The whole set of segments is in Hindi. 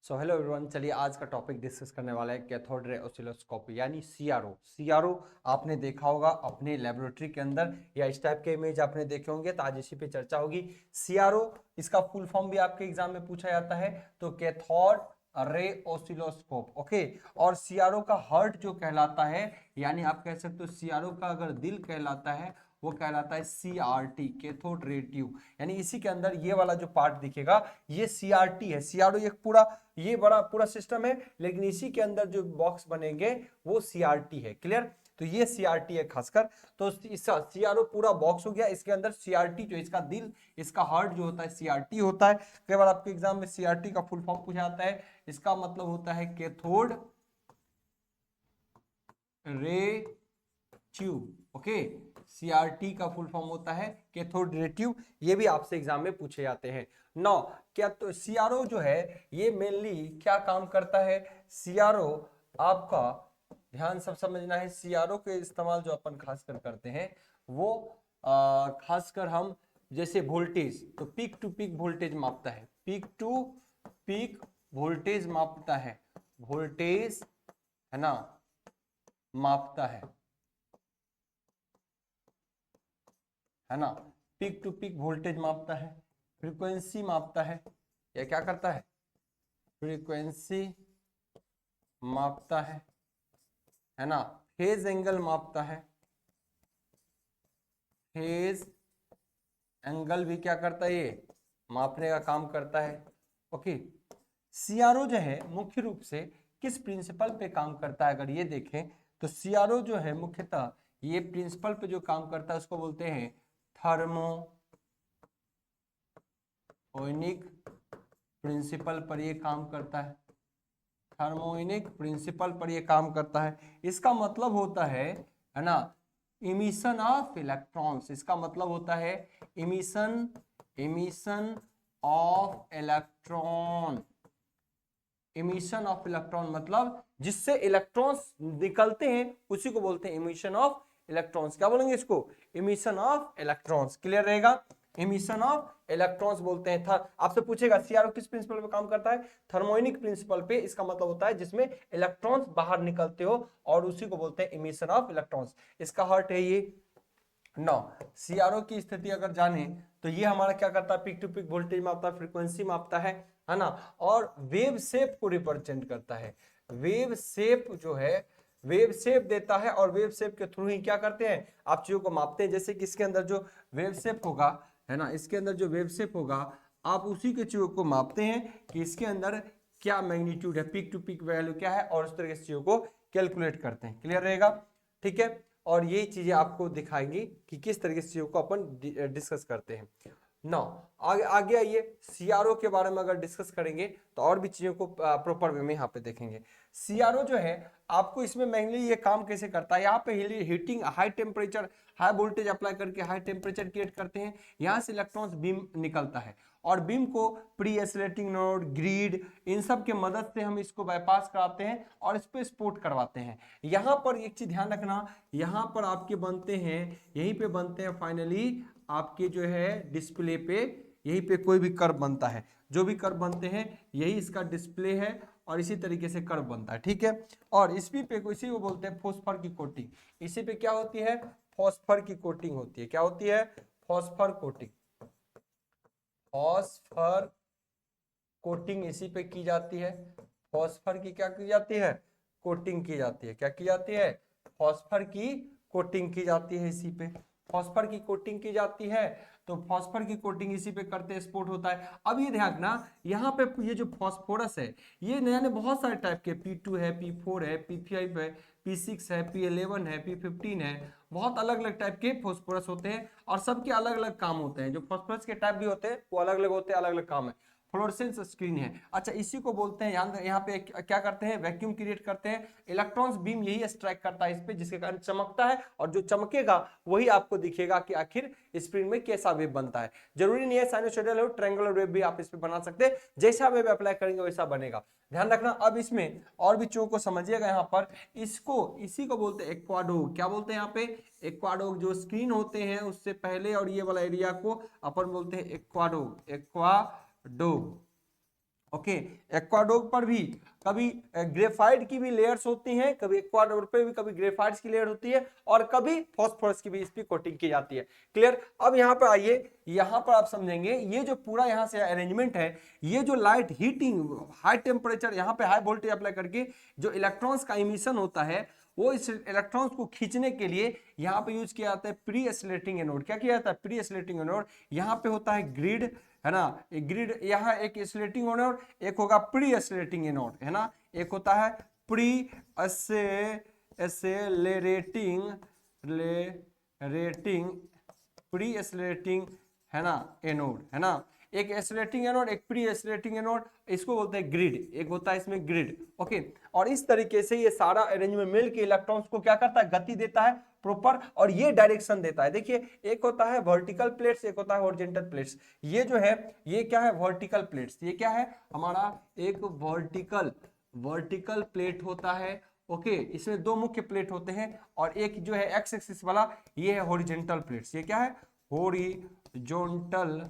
सो हेलो एवरीवन, चलिए आज का टॉपिक डिस्कस करने वाला है कैथोड रे ऑसिलोस्कोप यानी सीआरओ। सीआरओ आपने देखा होगा अपने लेबोरेटरी के अंदर या इस टाइप के इमेज आपने देखे होंगे, तो आज इसी पे चर्चा होगी। सीआरओ इसका फुल फॉर्म भी आपके एग्जाम में पूछा जाता है, तो कैथोड रे ऑसिलोस्कोप। ओके, और सीआरओ का हार्ट जो कहलाता है, यानी आप कह सकते हो सीआरओ का अगर दिल कहलाता है वो कहलाता है सीआरटी, कैथोड रे ट्यूब। यानी इसी के अंदर ये वाला जो पार्ट दिखेगा ये सीआरटी है। सीआरओ एक पूरा ये बड़ा पूरा सिस्टम है, लेकिन इसी के अंदर जो बॉक्स बनेंगे वो सीआरटी है। क्लियर? तो ये सीआरटी है खासकर। तो इसका सीआरओ पूरा बॉक्स हो गया, इसके अंदर सीआरटी जो इसका दिल, इसका हार्ट जो होता है सीआरटी होता है। कई बार आपके एग्जाम में सीआरटी का फुल फॉर्म पूछा जाता है, इसका मतलब होता है cathode ray tube. Okay, CRT का फुल फॉर्म होता है कैथोड रे ट्यूब। ये भी आपसे एग्जाम में पूछे जाते हैं। नौ, क्या तो सीआरओ जो है ये मेनली क्या काम करता है? सीआरओ आपका ध्यान सब समझना है। सीआरओ के इस्तेमाल जो अपन खासकर करते हैं वो खासकर हम जैसे वोल्टेज, तो पीक टू पीक वोल्टेज मापता है, पीक टू पीक वोल्टेज मापता है, वोल्टेज है ना मापता है ना, पीक टू पीक वोल्टेज मापता है, फ्रीक्वेंसी मापता है, या क्या करता है? फ्रीक्वेंसी मापता है ना, फेज एंगल मापता है, फेज एंगल भी क्या करता है? ये मापने का काम करता है। ओके, सीआरओ जो है मुख्य रूप से किस प्रिंसिपल पे काम करता है? अगर ये देखें तो सीआरओ जो है मुख्यतः ये प्रिंसिपल पे जो काम करता है उसको बोलते हैं थर्मोइनिक प्रिंसिपल पर ये काम करता है, थर्मोइनिक प्रिंसिपल पर ये काम करता है। इसका मतलब होता है ना, इमिशन ऑफ इलेक्ट्रॉन्स। इसका मतलब होता है emission, emission of electron. Emission of electron मतलब जिससे इलेक्ट्रॉन्स निकलते हैं उसी को बोलते हैं इमिशन ऑफ इलेक्ट्रॉन्स। क्या बोलेंगे इसको? Emission of electrons. क्लियर रहेगा? इमिशन ऑफ इलेक्ट्रॉन्स बोलते हैं। आपसे पूछेगा सीआरओ किस प्रिंसिपल पे काम करता है? थर्मोनिक प्रिंसिपल पे। इसका मतलब होता है जिसमें इलेक्ट्रॉन्स बाहर निकलते हो, और उसी को बोलते हैं इमिशन ऑफ इलेक्ट्रॉन्स। इसका हार्ट है ये। नौ, सीआरओ की स्थिति अगर जाने तो ये हमारा क्या करता है? पिक टू पिक वोल्टेज मापता है, फ्रीक्वेंसी मापता है ना, और वेव शेप को रिप्रेजेंट करता है। वेव शेप जो है वेव शेप देता है, और वेव शेप के थ्रू ही क्या करते हैं? आप चीजों को मापते हैं। जैसे कि इसके अंदर जो वेव शेप होगा है ना, इसके अंदर जो वेव शेप होगा आप उसी के चीजों को मापते हैं कि इसके अंदर क्या मैग्नीट्यूड है, पीक टू पीक वैल्यू क्या है, और उस तरह से चीजों को कैलकुलेट करते हैं। क्लियर रहेगा? ठीक है, और ये चीजें आपको दिखाएंगी कि किस तरीके से चीजों को अपन डिस्कस करते हैं। नौ, आगे आइए, सीआरओ के बारे में अगर डिस्कस करेंगे तो और भी चीजों को प्रॉपर वे में यहाँ पे देखेंगे। सीआरओ जो है आपको इसमें मेनली ये काम कैसे करता है? यहाँ पे heating, high temperature, high voltage apply करके हाई टेम्परेचर क्रिएट करते हैं। यहाँ से इलेक्ट्रॉन्स बीम निकलता है, और बीम को प्री एसिलेटिंग नोड, ग्रिड, इन सब के मदद से हम इसको बाईपास कराते हैं और इस पे स्पोर्ट करवाते हैं। यहाँ पर एक चीज ध्यान रखना, यहाँ पर आपके बनते हैं, यहीं पे बनते हैं फाइनली आपके जो है डिस्प्ले पे, यहीं पे कोई भी कर्व बनता है, जो भी कर्व बनते हैं यही इसका डिस्प्ले है, और इसी तरीके से कर्व बनता है। ठीक है, और इसी पे इसी को बोलते हैं फॉस्फर की कोटिंग। इसी पे क्या होती है? फॉस्फर की कोटिंग होती है। क्या होती है? Phosphor coating. फॉस्फर कोटिंग इसी पे की जाती है। फॉस्फर की क्या की जाती है? कोटिंग की जाती है। क्या की जाती है? फॉस्फर की कोटिंग की जाती है इसी पे। फॉस्फर की कोटिंग की जाती है, तो फॉस्फर की कोटिंग इसी पे करते स्पोर्ट होता है। अब ये ध्यान रखना, यहाँ पे ये जो फॉस्फोरस है ये नया नया बहुत सारे टाइप के, P2 है, P4 है, P5 है, P6 है, P11 है, P15 है, बहुत अलग अलग टाइप के फॉस्फोरस होते हैं, और सबके अलग अलग काम होते हैं। जो फॉस्फोरस के टाइप भी होते हैं वो अलग अलग होते हैं, अलग अलग काम है। फ्लोरेसेंस स्क्रीन है। अच्छा, इसी को बोलते हैं, यहाँ पे क्या करते हैं? वैक्यूम क्रिएट करते हैं। इलेक्ट्रॉन्स बीम यही स्ट्राइक करता है इस पे, जिसके कारण चमकता है, और जो चमकेगा वही आपको दिखेगा कि आखिर स्क्रीन में कैसा वेव बनता है। जरूरी नहीं है साइनोसॉइडल हो, ट्रायंगुलर वेव भी आप इस पे बना सकते हैं, जैसा वेव अप्लाई करेंगे वैसा बनेगा। ध्यान रखना। अब इसमें और भी चीजों को समझिएगा। यहाँ पर इसी को बोलते हैं एक्वाडोग। क्या बोलते हैं यहाँ पे? एक्वाडोग। जो स्क्रीन होते हैं उससे पहले और ये वाला एरिया को अपन बोलते हैं एक्वाडोग, एक्वाडोग। ओके, एक्वाडोर पर भी कभी ग्रेफाइट की भी लेयर्स होती हैं, कभी एक्वाडोर पे भी कभी ग्रेफाइट्स की लेयर होती है, और कभी फास्फोरस की भी इस पे कोटिंग की जाती है। क्लियर। अब यहाँ पर आइए, यहाँ पर आप समझेंगे ये जो पूरा यहाँ से अरेंजमेंट है, ये जो लाइट हीटिंग हाई टेम्परेचर यहाँ पे हाई वोल्टेज अप्लाई करके जो इलेक्ट्रॉन्स का इमिशन होता है, वो इस इलेक्ट्रॉन्स को खींचने के लिए यहाँ पे यूज किया जाता है प्री एसिलेटिंग एनोड। क्या किया जाता है? Pre oscillating anode. यहाँ पे होता है ग्रिड, है ना, एक ग्रिड, यहाँ एक एसिलेटिंग एनोड, एक होगा प्री एसिलेटिंग एनोड, है ना, एक होता है प्री एसिलेटिंग प्री एसिलेटिंग, है ना, एनोड, है ना, एक एसिलेटिंग एनोड, एक प्री एसिलेटिंग एनोड, इसको बोलते हैं ग्रिड, एक होता है इसमें ग्रिड। ओके, और इस तरीके से ये सारा अरेंजमेंट मिल के इलेक्ट्रॉन्स को क्या करता है? गति देता है प्रॉपर, और ये डायरेक्शन देता है। देखिए, एक होता है वर्टिकल प्लेट्स, एक होता है हॉरिजॉन्टल प्लेट्स। ये जो है, ये क्या है? Vertical plates. ये क्या है हमारा? एक वर्टिकल प्लेट होता है। ओके, इसमें दो मुख्य प्लेट होते हैं, और एक जो है एक्स एक्सिस वाला, ये है हॉरिजॉन्टल प्लेट्स। ये क्या है? Horizontal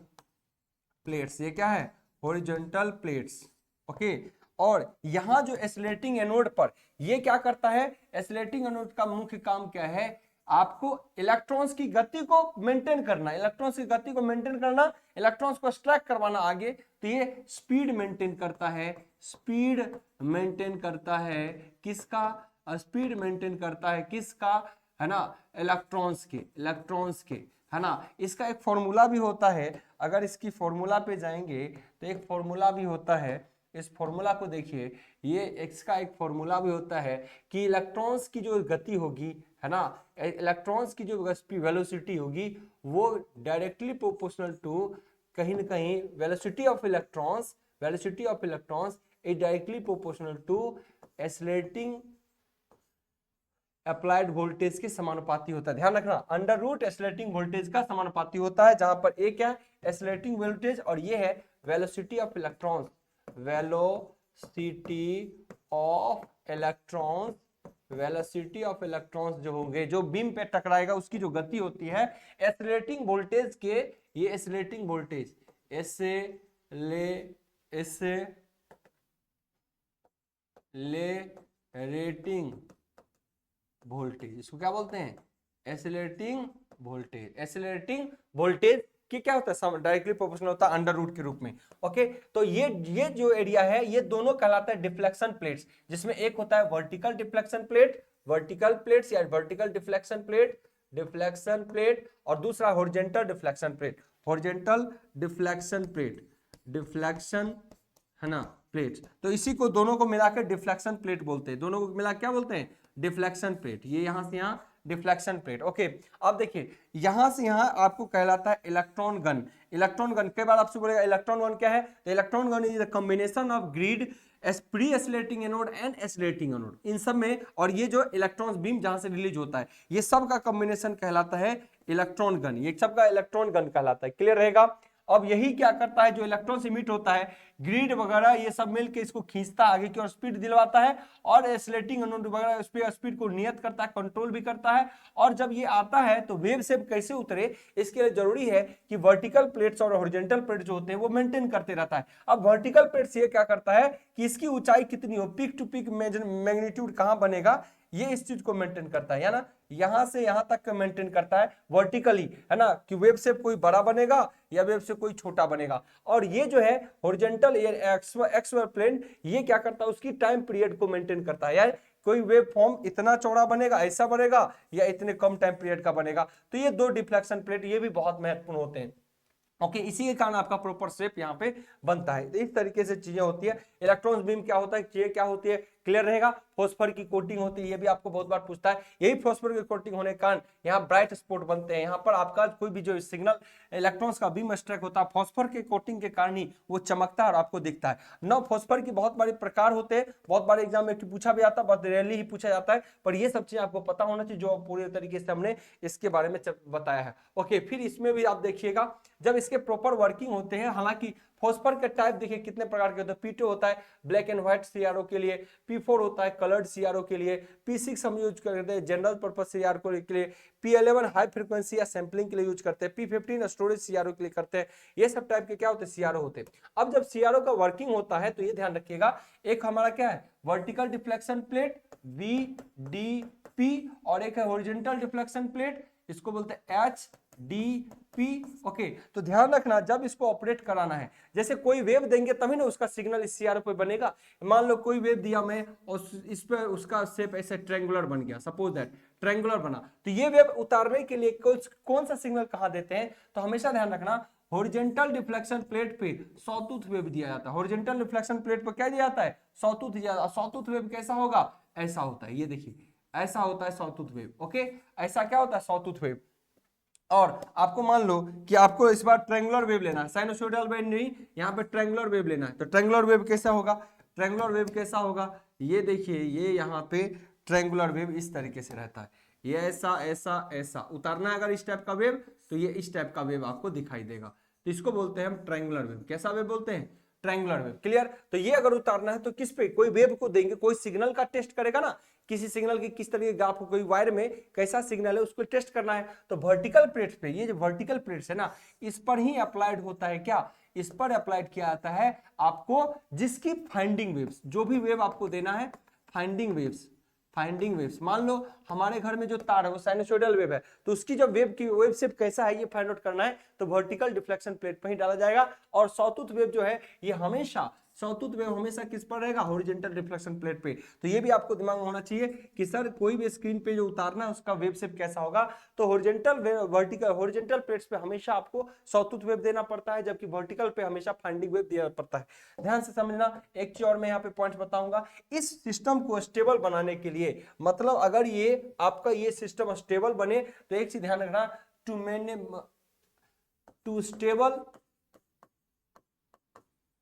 plates. ये क्या है? Horizontal plates. ओके, और यहां जो एसिलेटिंग एनोड पर ये क्या करता है? एसिलेटिंग एनोड का मुख्य काम क्या है? आपको इलेक्ट्रॉन्स की गति को मेंटेन करना, इलेक्ट्रॉन्स की गति को मेंटेन करना, इलेक्ट्रॉन्स को स्ट्रैक करवाना आगे। तो ये स्पीड मेंटेन करता है, स्पीड मेंटेन करता है किसका? स्पीड मेंटेन करता है किसका? है ना, इलेक्ट्रॉन्स के, है ना। इसका एक फॉर्मूला भी होता है, अगर इसकी फॉर्मूला पे जाएंगे तो एक फॉर्मूला भी होता है। इस फॉर्मूला को देखिए, ये एक्स का एक फॉर्मूला भी होता है कि इलेक्ट्रॉन्स की जो गति होगी, है ना, इलेक्ट्रॉन्स की जो वेलोसिटी होगी, वो डायरेक्टली प्रोपोर्शनल टू कहीं ना कहीं velocity of electrons is directly proportional to accelerating applied voltage के समानुपाती होता है। ध्यान रखना, अंडर रूट एसिलेटिंग वोल्टेज का समानुपाती होता है, जहां पर ए क्या है? एसिलेटिंग वोल्टेज, और ये है velocity of electrons, velocity of electrons जो होंगे, जो बीम पे टकराएगा, उसकी जो गति होती है एसिलेटिंग वोल्टेज के, ये एसिलेटिंग वोल्टेज, एसिलेटिंग वोल्टेज, इसको क्या बोलते हैं? एसिलेटिंग वोल्टेज कि क्या होता है? डायरेक्टली प्रोपोर्शनल होता है अंडर रूट के रूप में। ओके, तो ये जो एरिया है, ये दोनों कहलाता है डिफ्लेक्शन प्लेट्स, जिसमें एक होता है vertical deflection plate, vertical plates या वर्टिकल डिफ्लेक्शन प्लेट, और दूसरा हॉरिजॉन्टल डिफ्लेक्शन प्लेट, है ना, प्लेट्स। तो इसी को दोनों को मिलाकर डिफ्लेक्शन प्लेट बोलते हैं, दोनों को मिला क्या बोलते हैं? Deflection plate. ये यहां से यहां डिफ्लेक्शन प्लेट। ओके, अब देखिए, यहां से यहां आपको कहलाता है इलेक्ट्रॉन गन। कई बार आपसे बोलेगा इलेक्ट्रॉन गन क्या है? तो electron gun is the combination of grid pre oscillating anode and oscillating anode, इन सब में, और ये जो इलेक्ट्रॉन बीम जहां से रिलीज होता है, ये सब का कॉम्बिनेशन कहलाता है इलेक्ट्रॉन गन। ये सब का इलेक्ट्रॉन गन कहलाता है। क्लियर रहेगा? अब यही क्या करता है? जो इलेक्ट्रॉन इमिट होता है, ग्रिड वगैरह ये सब मिलकर इसको खींचता है आगे की ओर, स्पीड दिलवाता है, और एसिलेटिंग एनोड वगैरह उस पर स्पीड को नियत करता है, कंट्रोल भी करता है। और जब ये आता है तो वेव से कैसे उतरे, इसके लिए जरूरी है कि वर्टिकल प्लेट्स और हॉरिजॉन्टल प्लेट जो होते हैं वो मेंटेन करते रहता है। अब वर्टिकल प्लेट्स ये क्या करता है कि इसकी ऊंचाई कितनी हो, पीक टू पीक मैग्नीट्यूड कहां बनेगा, ये इस चीज को मेंटेन करता है ना, यहां से यहां तक का मेंटेन करता है वर्टिकली, है ना, कि वेव शेप कोई बड़ा बनेगा या वेव से कोई छोटा बनेगा। और ये जो है हॉरिजॉन्टल एक्सवर्ड प्लेन, ये क्या करता है? उसकी टाइम पीरियड को मेंटेन करता है, यार कोई वेव फॉर्म इतना चौड़ा बनेगा, ऐसा बनेगा, या इतने कम टाइम पीरियड का बनेगा। तो ये दो डिफ्लेक्शन प्लेट ये भी बहुत महत्वपूर्ण होते हैं। ओके, इसी के कारण आपका प्रॉपर शेप यहाँ पे बनता है। इस तरीके से चीजें होती है। इलेक्ट्रॉन बीम क्या होता है, चीजें क्या होती है, क्लियर रहेगा? फॉस्फर की कोटिंग होती है, ये भी आपको बहुत बार पूछता है। यही फॉस्फर की कोटिंग होने के कारण यहाँ ब्राइट स्पॉट बनते हैं। यहाँ पर आपका कोई भी जो सिग्नल इलेक्ट्रॉन्स का बीम स्ट्राइक होता है, फॉस्फर के कोटिंग के कारण ही वो चमकता है और आपको दिखता है। न फॉस्फर की बहुत बड़े प्रकार होते हैं, बहुत बार एग्जाम में पूछा भी आता है, बहुत रेयरली ही पूछा जाता है, पर ये सब चीजें आपको पता होना चाहिए, जो पूरे तरीके से हमने इसके बारे में बताया है। ओके, फिर इसमें भी आप देखिएगा, जब इसके प्रॉपर वर्किंग होते हैं, हालांकि फॉस्फर के टाइप देखिए कितने प्रकार के होते हैं। P2 होता है ब्लैक एंड व्हाइट सीआरओ के लिए, P4 होता है कलर्ड सीआरओ के लिए, P6 हम यूज करते हैं जनरल पर्पस सीआरओ के लिए, P11 हाई फ्रीक्वेंसी या सैंपलिंग के लिए यूज करते हैं, P15 स्टोरेज सीआरओ के लिए करते हैं। ये सब टाइप के क्या होते हैं सीआरओ होते हैं। अब जब सीआरओ का वर्किंग होता है तो ये ध्यान रखिएगा, एक हमारा क्या है वर्टिकल डिफ्लेक्शन प्लेट VDP और एक है हॉरिजॉन्टल डिफ्लेक्शन प्लेट, इसको बोलते हैं HDP। ओके, तो ध्यान रखना जब इसको ऑपरेट कराना है, जैसे कोई वेव देंगे तभी ना उसका सिग्नल इस सीआरओ पे बनेगा। मान लो कोई वेव दिया मैं और इस पे उसका शेप ऐसे ट्रायंगुलर बन गया, सपोज दैट ट्रायंगुलर बना, तो ये वेव उतारने के लिए कौन सा सिग्नल कहां देते हैं, तो हमेशा ध्यान रखना हॉरिजॉन्टल डिफ्लेक्शन प्लेट पे सॉटूथ वेव दिया जाता है। हॉरिजॉन्टल डिफ्लेक्शन प्लेट पर क्या दिया जाता है सॉटूथ दिया जाता है। सॉटूथ वेव कैसा होगा, ऐसा होता है, ये देखिए ऐसा होता है सॉटूथ वेव। ओके, ऐसा क्या होता है सॉटूथ वेव। और आपको मान लो कि आपको इस बार ट्रायंगुलर वेव लेना है, साइनोसॉइडल वेव नहीं, यहाँ पे ट्रायंगुलर वेव लेना है, तो ट्रायंगुलर वेव कैसा होगा, ट्रायंगुलर वेव कैसा होगा, ये देखिए ये यहाँ पे ट्रायंगुलर वेव इस तरीके से रहता है, ये ऐसा ऐसा ऐसा उतारना है अगर इस टाइप का वेव, तो ये इस टाइप का वेव आपको दिखाई देगा, तो इसको बोलते हैं हम ट्रायंगुलर वेव। कैसा वेव बोलते हैं, ट्रायंगुलर वेव। क्लियर, तो ये अगर उतारना है तो किस पे, कोई वेव को देंगे, कोई सिग्नल का टेस्ट करेगा ना, किसी सिग्नल की किस तरीके का आपको कोई वायर में कैसा सिग्नल है उसको टेस्ट करना है, तो वर्टिकल प्लेट्स पे, ये जो वर्टिकल प्लेट्स है ना, इस पर ही अप्लाइड होता है। क्या, इस पर अप्लाइड किया जाता है आपको, जिसकी फाइंडिंग वेव्स, जो भी वेव आपको देना है फाइंडिंग वेव्स, फाइंडिंग वेव्स। मान लो हमारे घर में जो तार है वो साइनोसॉइडल वेव है, तो उसकी जो वेव की वेव शेप कैसा है ये फाइंड आउट करना है, तो वर्टिकल डिफ्लेक्शन प्लेट पर ही डाला जाएगा। और सॉटूथ वेव जो है ये हमेशा, सॉटूथ वेव हमेशा किस पर रहेगा, हॉरिजॉन्टल डिफ्लेक्शन प्लेट पे। तो ये भी आपको दिमाग में होना चाहिए कि सर कोई भी स्क्रीन पे जो उतारना है उसका वेव शेप कैसा होगा, तो हॉरिजॉन्टल वर्टिकल, हॉरिजॉन्टल प्लेट्स पे हमेशा आपको सॉटूथ वेव देना पड़ता है, जबकि वर्टिकल पे हमेशा फाइंडिंग वेव देना पड़ता है। ध्यान से समझना। एक चीज और मैं यहाँ पे पॉइंट बताऊंगा, इस सिस्टम को स्टेबल बनाने के लिए, मतलब अगर ये आपका ये सिस्टम स्टेबल बने, तो एक चीज ध्यान रखना, टू स्टेबल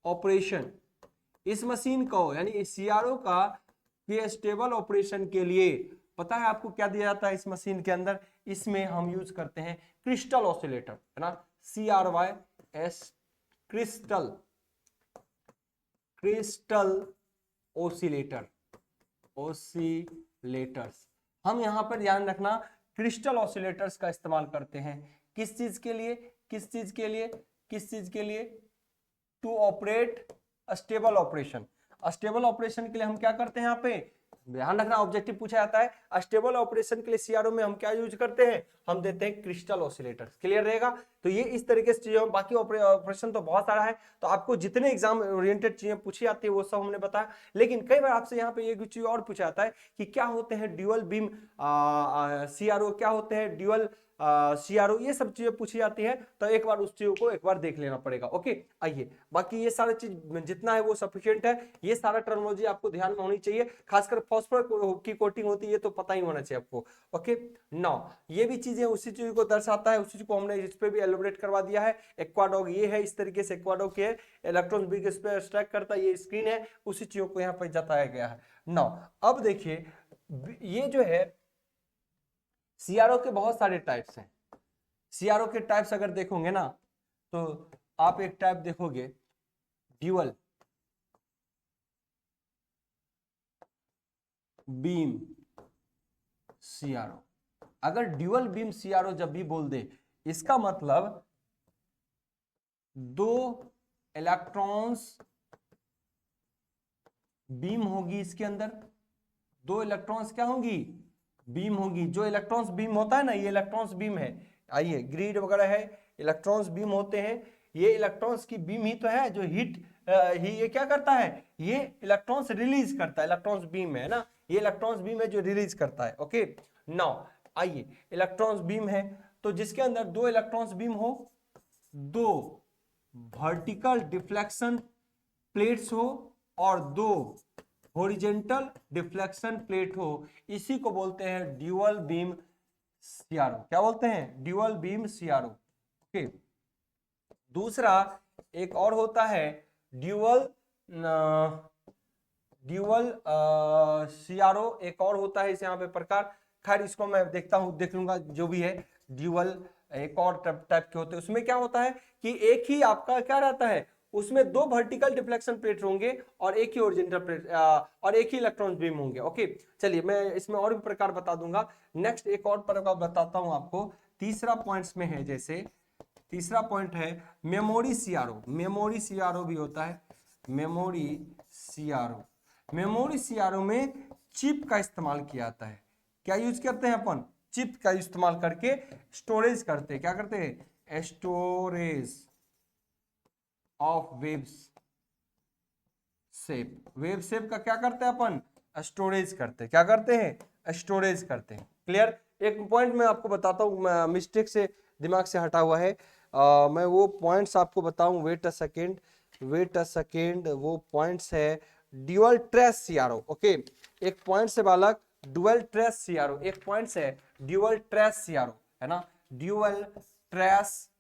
ऑपरेशन, इस मशीन को यानी इस सीआरओ का ये स्टेबल ऑपरेशन के लिए पता है आपको क्या दिया जाता है इस मशीन के अंदर, इसमें हम यूज करते हैं क्रिस्टल ऑसिलेटर, है ना, CRYS, crystal, crystal oscillator, oscillators. हम यहां पर ध्यान रखना क्रिस्टल ऑसिलेटर्स का इस्तेमाल करते हैं, किस चीज के लिए, किस चीज के लिए, किस चीज के लिए, to operate stable operation. Stable operation के लिए हम क्या करते हैं, यहाँ पे ध्यान रखना ऑब्जेक्टिव पूछा जाता है, स्टेबल ऑपरेशन के लिए सीआरओ में हम क्या यूज करते हैं, हम देते हैं क्रिस्टल ऑसिलेटर। क्लियर रहेगा, तो ये इस तरीके से चीजें, बाकी ऑपरेशन तो बहुत सारा है, तो आपको जितने एग्जाम ओरिएंटेड चीजें पूछी जाती है वो सब हमने बताया, लेकिन कई बार आपसे यहाँ पे एक चीज और पूछा जाता है कि क्या होते हैं ड्यूअल बीम सीआरओ, क्या होते हैं ड्यूअल सीआरओ, ये सब चीजें पूछी जाती है, तो एक बार उस चीजों को एक बार देख लेना पड़ेगा। ओके, आइए, बाकी ये सारे चीज जितना है वो सफिशिएंट है, ये सारा टर्मिनोलॉजी आपको ध्यान में होनी चाहिए, खासकर फॉस्फोर की कोटिंग होती है तो पता ही होना चाहिए आपको। ओके, नाउ ये भी चीजें उसी चीज को दर्शाता है, उसी चीज को हमने इस पे भी एलिब्रेट करवा दिया है। एक्वाडॉग ये है, इस तरीके से एक्वाडॉग के इलेक्ट्रॉन बीम इस पे स्ट्राइक करता है, ये स्क्रीन है, उसी चीजों को यहाँ पे जताया गया है। नाउ अब देखिए, ये जो है सीआरओ के बहुत सारे टाइप्स हैं। सीआरओ के टाइप्स अगर देखोगे ना, तो आप एक टाइप देखोगे ड्यूअल बीम सीआरओ। अगर ड्यूअल बीम सीआरओ जब भी बोल दे, इसका मतलब दो इलेक्ट्रॉन्स बीम होगी इसके अंदर, दो इलेक्ट्रॉन्स क्या होंगी, बीम होगी। जो इलेक्ट्रॉन्स बीम होता है ना, ये इलेक्ट्रॉन्स बीम है, आइए ग्रिड वगैरह है, इलेक्ट्रॉन्स बीम होते हैं, ये इलेक्ट्रॉन्स की बीम ही तो है जो हीट ही ये क्या करता है, ये इलेक्ट्रॉन्स रिलीज करता है, इलेक्ट्रॉन्स बीम है ना, ये इलेक्ट्रॉन्स बीम है जो रिलीज करता है। ओके, नाउ आइए, इलेक्ट्रॉन्स बीम है तो जिसके अंदर दो इलेक्ट्रॉन्स बीम हो, दो वर्टिकल डिफ्लेक्शन प्लेट्स हो और दो हॉरिजॉन्टल डिफ्लेक्शन प्लेट हो, इसी को बोलते हैं ड्यूअल बीम सीआरओ। क्या बोलते हैं, ड्यूअल बीम सीआरओ। ओके, दूसरा एक और होता है ड्यूअल सीआरओ, एक और होता है इस यहाँ पे प्रकार, खैर इसको मैं देखता हूं, देख लूंगा जो भी है। ड्यूअल एक और टाइप के होते हैं, उसमें क्या होता है कि एक ही आपका क्या रहता है, उसमें दो वर्टिकल डिफ्लेक्शन प्लेट होंगे और एक ही ओरिजेंटल प्लेट और एक ही इलेक्ट्रॉन बीम होंगे। ओके, चलिए मैं इसमें और भी प्रकार बता दूंगा। नेक्स्ट एक और प्रकार बताता हूं आपको, तीसरा पॉइंट्स में है, जैसे तीसरा पॉइंट है मेमोरी सीआरओ। मेमोरी सीआरओ भी होता है, मेमोरी सीआरओ। मेमोरी सीआरओ में चिप का इस्तेमाल किया जाता है। क्या यूज करते हैं अपन? चिप का इस्तेमाल करके स्टोरेज करते हैं। क्या करते हैं? Storage of waves shape. Wave shape का क्या करते हैं अपन? स्टोरेज करते हैं। क्या करते हैं? स्टोरेज करते हैं। क्लियर? एक पॉइंट मैं आपको बताता हूँ, मिस्टेक से दिमाग से हटा हुआ है, मैं वो पॉइंट्स आपको बताऊं। Wait a second, wait a second. वो पॉइंट्स है ड्यूअल ट्रेस सीआरओ। ओके, एक पॉइंट्स है बालक ड्यूअल ट्रेस सीआरओ, एक पॉइंट्स है ड्यूअल ट्रेस सीआरओ, है ना, dual trace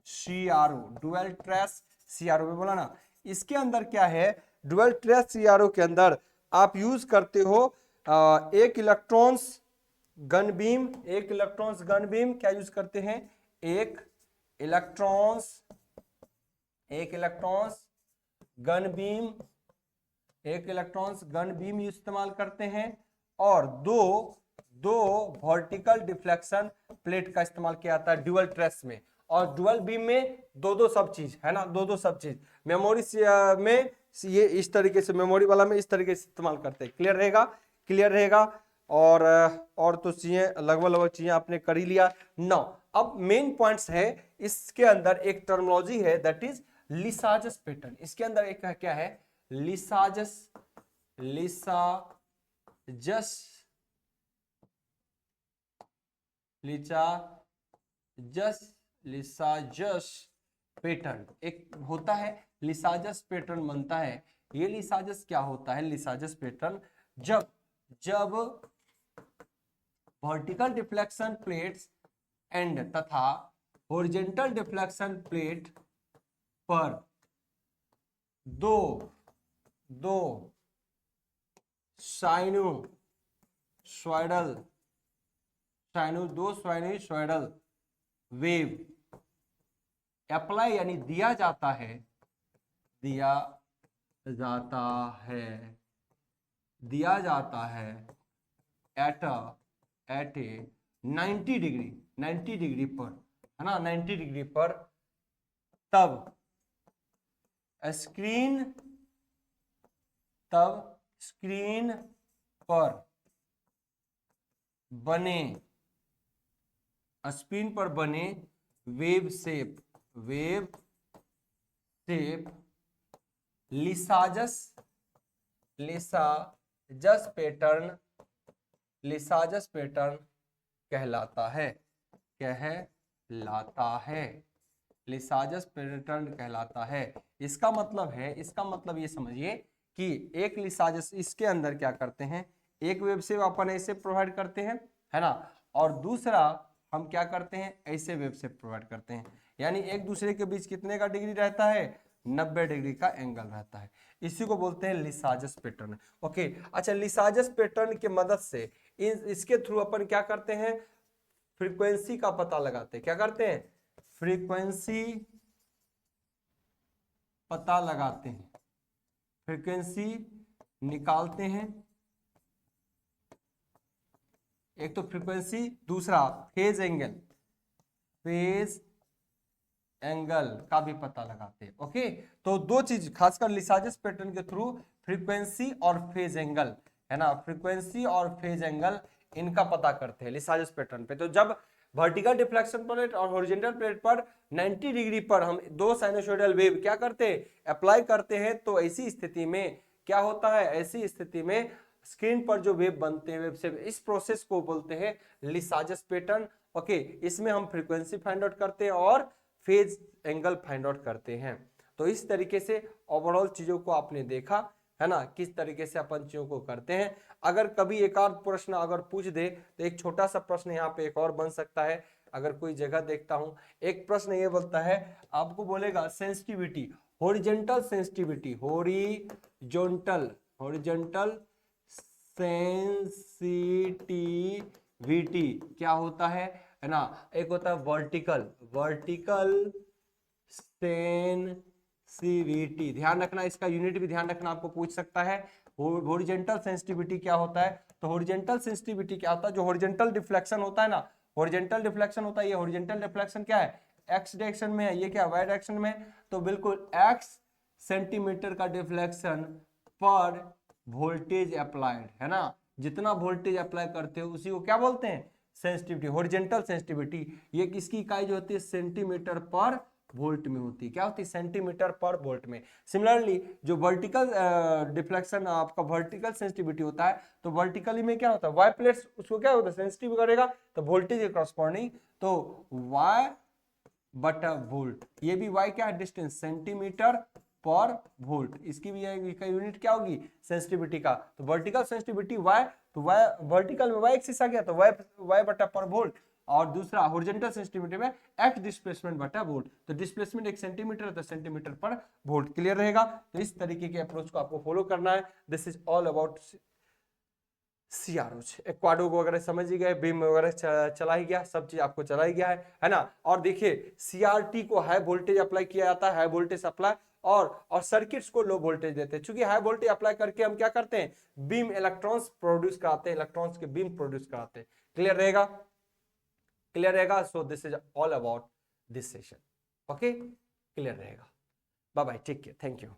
CRO, dual trace CRO में बोला ना। इसके अंदर क्या है? ड्यूअल ट्रेस सीआरओ के अंदर आप यूज करते हो एक इलेक्ट्रॉन्स गन बीम, एक इलेक्ट्रॉन्स गन बीम। क्या यूज करते हैं? एक इलेक्ट्रॉन्स गन बीम, एक इलेक्ट्रॉन्स गन बीम इस्तेमाल करते हैं, और दो वर्टिकल डिफ्लेक्शन प्लेट का इस्तेमाल किया जाता है ड्यूअल ट्रेस में। और ड्यूअल बीम में दो सब चीज है ना, दो सब चीज। मेमोरी में ये इस तरीके से, मेमोरी वाला में इस तरीके से इस्तेमाल करते हैं। क्लियर रहेगा? क्लियर रहेगा? और तो चीजें लगभग चीजें आपने कर ही लिया। नाउ अब मेन पॉइंट्स है, इसके अंदर एक टर्मिनोलॉजी है दैट इज लिसाजस पैटर्न। इसके अंदर एक क्या है? लिसाजस पैटर्न एक होता है। लिसाजस पैटर्न बनता है। ये लिसाजस क्या होता है? लिसाजस पैटर्न जब वर्टिकल डिफ्लेक्शन प्लेट्स एंड तथा हॉरिजॉन्टल डिफ्लेक्शन प्लेट पर दो साइनोसॉइडल वेव अप्लाई यानी दिया जाता है एट ए 90 डिग्री पर, है ना, 90 डिग्री पर, तब स्क्रीन पर बने वेव शेप लिसाजस पैटर्न कहलाता है। लिसाजस पैटर्न कहलाता है। इसका मतलब ये समझिए कि एक लिसाजस, इसके अंदर क्या करते हैं? एक वेव शेप अपन ऐसे प्रोवाइड करते हैं, है ना, और दूसरा हम क्या करते हैं? ऐसे वेव शेप प्रोवाइड करते हैं। यानी एक दूसरे के बीच कितने का डिग्री रहता है? 90 डिग्री का एंगल रहता है। इसी को बोलते हैं लिसाजस पैटर्न। ओके, अच्छा, लिसाजस पैटर्न की मदद से इसके थ्रू अपन क्या करते हैं? फ्रीक्वेंसी का पता लगाते हैं। क्या करते हैं? फ्रीक्वेंसी पता लगाते हैं, फ्रीक्वेंसी निकालते हैं। एक तो फ्रीक्वेंसी, दूसरा फेज एंगल का भी पता लगाते हैं। ओके, तो दो चीज खासकर लिसाजस पैटर्न के थ्रू, फ्रीक्वेंसी और फेज एंगल, है ना, फ्रीक्वेंसी और फेज एंगल इनका पता करते हैं लिसाजस पैटर्न पे। तो जब वर्टिकल डिफ्लेक्शन प्लेट और हॉरिजॉन्टल प्लेट पर 90 डिग्री पर हम दो साइनोसॉइडल वेव क्या करते हैं? अप्लाई करते हैं, तो ऐसी स्थिति में क्या होता है? ऐसी स्थिति में स्क्रीन पर जो वेव बनते हैं, वेव से, इस प्रोसेस को बोलते हैं लिसाजस पैटर्न। ओके, इसमें हम फ्रीक्वेंसी फाइंड आउट करते हैं और फेज एंगल फाइंड आउट करते हैं। तो इस तरीके से ओवरऑल चीजों को आपने देखा, है ना, किस तरीके से अपन चीजों को करते हैं। अगर कभी एक आध प्रश्न अगर पूछ दे तो एक छोटा सा प्रश्न यहाँ पे एक और बन सकता है। अगर कोई जगह देखता हूं, एक प्रश्न ये बोलता है, आपको बोलेगा sensitivity, horizontal sensitivity, horizontal sensitivity क्या होता है ना? एक होता है वर्टिकल सेंसिटिविटी, सेंसिटिविटी। ध्यान रखना, इसका यूनिट भी ध्यान रखना, आपको पूछ सकता है। हॉरिजॉन्टल सेंसिटिविटी क्या होता है? तो हॉरिजॉन्टल सेंसिटिविटी क्या होता है? जो हॉरिजॉन्टल डिफ्लेक्शन होता है ना, हॉरिजॉन्टल डिफ्लेक्शन होता है, ये हॉरिजॉन्टल डिफ्लेक्शन क्या है? एक्स डायरेक्शन में है, ये क्या वाई डायरेक्शन में है। तो बिल्कुल एक्स सेंटीमीटर का डिफ्लेक्शन पर वोल्टेज अप्लाइड, है ना, जितना वोल्टेज अप्लाई करते हो उसी को क्या बोलते हैं? Sensitivity, horizontal sensitivity. ये किसकी इकाई जो होती है? सेंटीमीटर पर वोल्ट में होती है। क्या होती है? सेंटीमीटर पर वोल्ट में। सिमिलरली जो वर्टिकल डिफ्लेक्शन आपका वर्टिकल सेंसिटिविटी होता है, तो वर्टिकली में क्या होता है? वाई प्लेट्स उसको क्या होता है? सेंसिटिव करेगा, तो वोल्टेज के कॉरस्पॉन्डिंग, तो वाई बटा वोल्ट। ये भी वाई क्या है? डिस्टेंस, सेंटीमीटर पर वोल्ट। इसकी भी यूनिट क्या होगी? सेंसिटिविटी का। तो वर्टिकल सेंसिटिविटी वाई, तो वाई वर्टिकल में वाई एक्सिस आ गया, तो वाई बटा पर वोल्ट। और दूसरा हॉरिजॉन्टल सेंसिटिविटी में एक्स डिस्प्लेसमेंट बटा वोल्ट। तो डिस्प्लेसमेंट एक सेंटीमीटर, तो सेंटीमीटर पर वोल्ट। क्लियर रहेगा? तो इस तरीके के अप्रोच को आपको फॉलो करना है। This is all about CRO. एक्वाडो को अगर समझ ही गए, बीम वगैरह चला ही गया, सब चीज आपको चला ही गया है ना। और देखिए सीआरटी को हाई वोल्टेज अप्लाई किया जाता है, हाई वोल्टेज अप्लाई, और सर्किट्स को लो वोल्टेज देते हैं। क्योंकि हाई वोल्टेज अप्लाई करके हम क्या करते हैं? बीम इलेक्ट्रॉन्स प्रोड्यूस कराते हैं, इलेक्ट्रॉन्स के बीम प्रोड्यूस कराते हैं। क्लियर रहेगा? क्लियर रहेगा? So this is all about this session. Okay, clear रहेगा? Bye bye, take care, thank you.